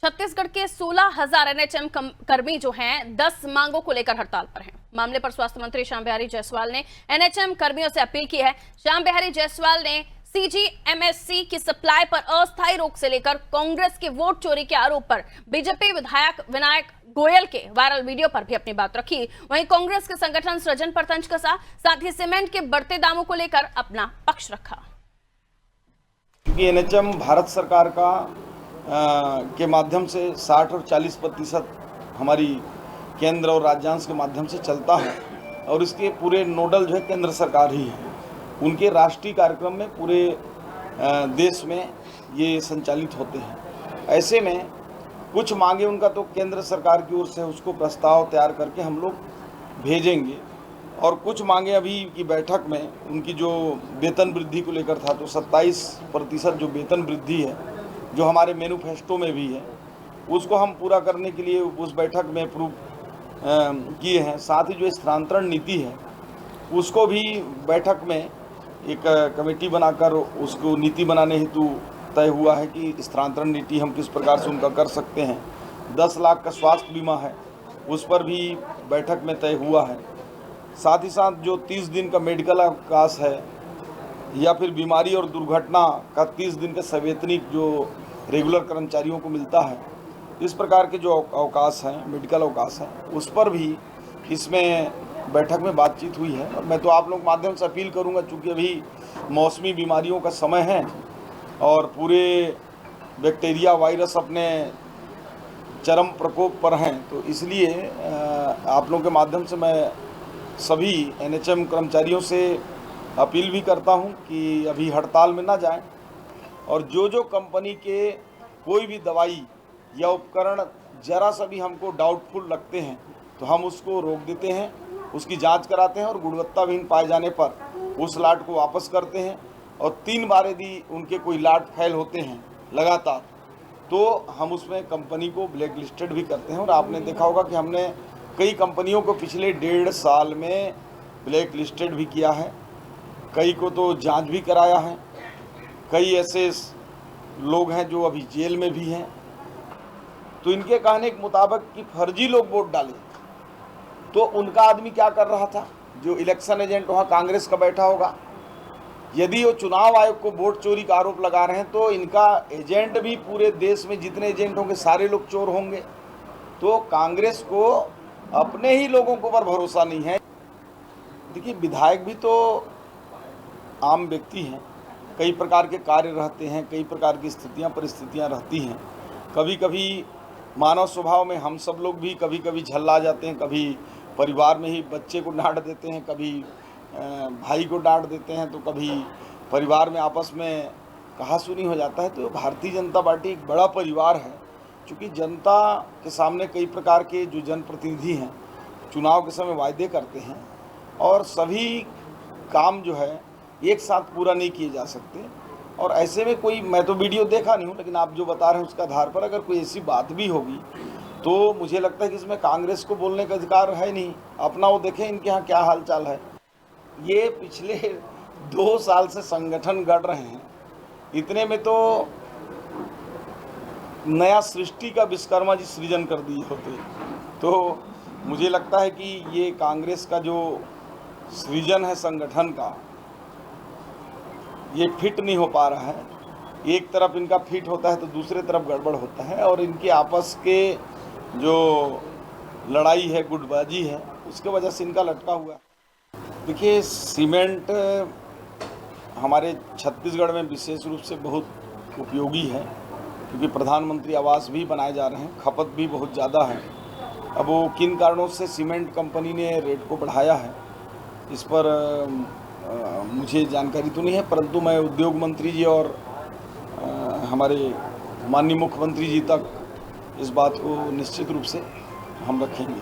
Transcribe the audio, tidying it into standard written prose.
छत्तीसगढ़ के 16,000 एनएचएम कर्मी जो हैं 10 मांगों को लेकर हड़ताल पर हैं। मामले पर स्वास्थ्य मंत्री श्याम बिहारी जायसवाल ने एनएचएम कर्मियों से अपील की है। श्याम बिहारी जायसवाल ने सीजीएमएससी की सप्लाई पर अस्थायी रोक से लेकर कांग्रेस के वोट चोरी के आरोप पर बीजेपी विधायक विनायक गोयल के वायरल वीडियो पर भी अपनी बात रखी। वहीं कांग्रेस के संगठन सृजन पर तंज कसा, साथ ही सीमेंट के बढ़ते दामों को लेकर अपना पक्ष रखा। क्योंकि एनएचएम भारत सरकार का के माध्यम से 60 और 40% हमारी केंद्र और राज्यांश के माध्यम से चलता है और इसके पूरे नोडल जो है केंद्र सरकार ही है। उनके राष्ट्रीय कार्यक्रम में पूरे देश में ये संचालित होते हैं। ऐसे में कुछ मांगे उनका तो केंद्र सरकार की ओर से उसको प्रस्ताव तैयार करके हम लोग भेजेंगे और कुछ मांगे अभी की बैठक में उनकी जो वेतन वृद्धि को लेकर था, तो 27% जो वेतन वृद्धि है जो हमारे मैनिफेस्टो में भी है, उसको हम पूरा करने के लिए उस बैठक में अप्रूव किए हैं। साथ ही जो स्थानांतरण नीति है उसको भी बैठक में एक कमेटी बनाकर उसको नीति बनाने हेतु तय हुआ है कि स्थानांतरण नीति हम किस प्रकार से उनका कर सकते हैं। 10 लाख का स्वास्थ्य बीमा है उस पर भी बैठक में तय हुआ है। साथ ही साथ जो 30 दिन का मेडिकल अवकाश है या फिर बीमारी और दुर्घटना का 30 दिन का सवैतनिक जो रेगुलर कर्मचारियों को मिलता है, इस प्रकार के जो अवकाश हैं, मेडिकल अवकाश हैं, उस पर भी इसमें बैठक में बातचीत हुई है। और मैं तो आप लोग माध्यम से अपील करूंगा, चूँकि अभी मौसमी बीमारियों का समय है और पूरे बैक्टीरिया वायरस अपने चरम प्रकोप पर हैं, तो इसलिए आप लोगों के माध्यम से मैं सभी एनएचएम कर्मचारियों से अपील भी करता हूं कि अभी हड़ताल में ना जाएं और जो कंपनी के कोई भी दवाई या उपकरण जरा सा भी हमको डाउटफुल लगते हैं तो हम उसको रोक देते हैं, उसकी जांच कराते हैं और गुणवत्ताहीन पाए जाने पर उस लाट को वापस करते हैं। और 3 बार यदि उनके कोई लाट फेल होते हैं लगातार तो हम उसमें कंपनी को ब्लैक लिस्टेड भी करते हैं। और आपने देखा होगा कि हमने कई कंपनियों को पिछले 1.5 साल में ब्लैक लिस्टेड भी किया है, कई को तो जांच भी कराया है, कई ऐसे लोग हैं जो अभी जेल में भी हैं। तो इनके कहने के मुताबिक कि फर्जी लोग वोट डाले, तो उनका आदमी क्या कर रहा था, जो इलेक्शन एजेंट वहाँ कांग्रेस का बैठा होगा। यदि वो चुनाव आयोग को वोट चोरी का आरोप लगा रहे हैं तो इनका एजेंट भी पूरे देश में जितने एजेंट होंगे सारे लोग चोर होंगे। तो कांग्रेस को अपने ही लोगों के ऊपर भरोसा नहीं है। देखिए, विधायक भी तो आम व्यक्ति हैं, कई प्रकार के कार्य रहते हैं, कई प्रकार की स्थितियां परिस्थितियां रहती हैं। कभी कभी मानव स्वभाव में हम सब लोग भी कभी कभी झल्ला जाते हैं, कभी परिवार में ही बच्चे को डांट देते हैं, कभी भाई को डांट देते हैं, तो कभी परिवार में आपस में कहासुनी हो जाता है। तो भारतीय जनता पार्टी एक बड़ा परिवार है। चूँकि जनता के सामने कई प्रकार के जो जनप्रतिनिधि हैं चुनाव के समय वायदे करते हैं और सभी काम जो है एक साथ पूरा नहीं किए जा सकते। और ऐसे में कोई, मैं तो वीडियो देखा नहीं हूँ, लेकिन आप जो बता रहे हैं उसके आधार पर अगर कोई ऐसी बात भी होगी तो मुझे लगता है कि इसमें कांग्रेस को बोलने का अधिकार है नहीं। अपना वो देखें इनके यहाँ क्या हाल चाल है। ये पिछले 2 साल से संगठन गढ़ रहे हैं, इतने में तो नया सृष्टि का विश्वकर्मा जी सृजन कर दिए होते। तो मुझे लगता है कि ये कांग्रेस का जो सृजन है संगठन का, ये फिट नहीं हो पा रहा है। एक तरफ इनका फिट होता है तो दूसरे तरफ गड़बड़ होता है और इनके आपस के जो लड़ाई है, गुटबाजी है, उसके वजह से इनका लटका हुआ है। देखिए, सीमेंट हमारे छत्तीसगढ़ में विशेष रूप से बहुत उपयोगी है, क्योंकि प्रधानमंत्री आवास भी बनाए जा रहे हैं, खपत भी बहुत ज़्यादा है। अब वो किन कारणों से सीमेंट कंपनी ने रेट को बढ़ाया है, इस पर मुझे जानकारी तो नहीं है, परंतु मैं उद्योग मंत्री जी और हमारे माननीय मुख्यमंत्री जी तक इस बात को निश्चित रूप से हम रखेंगे।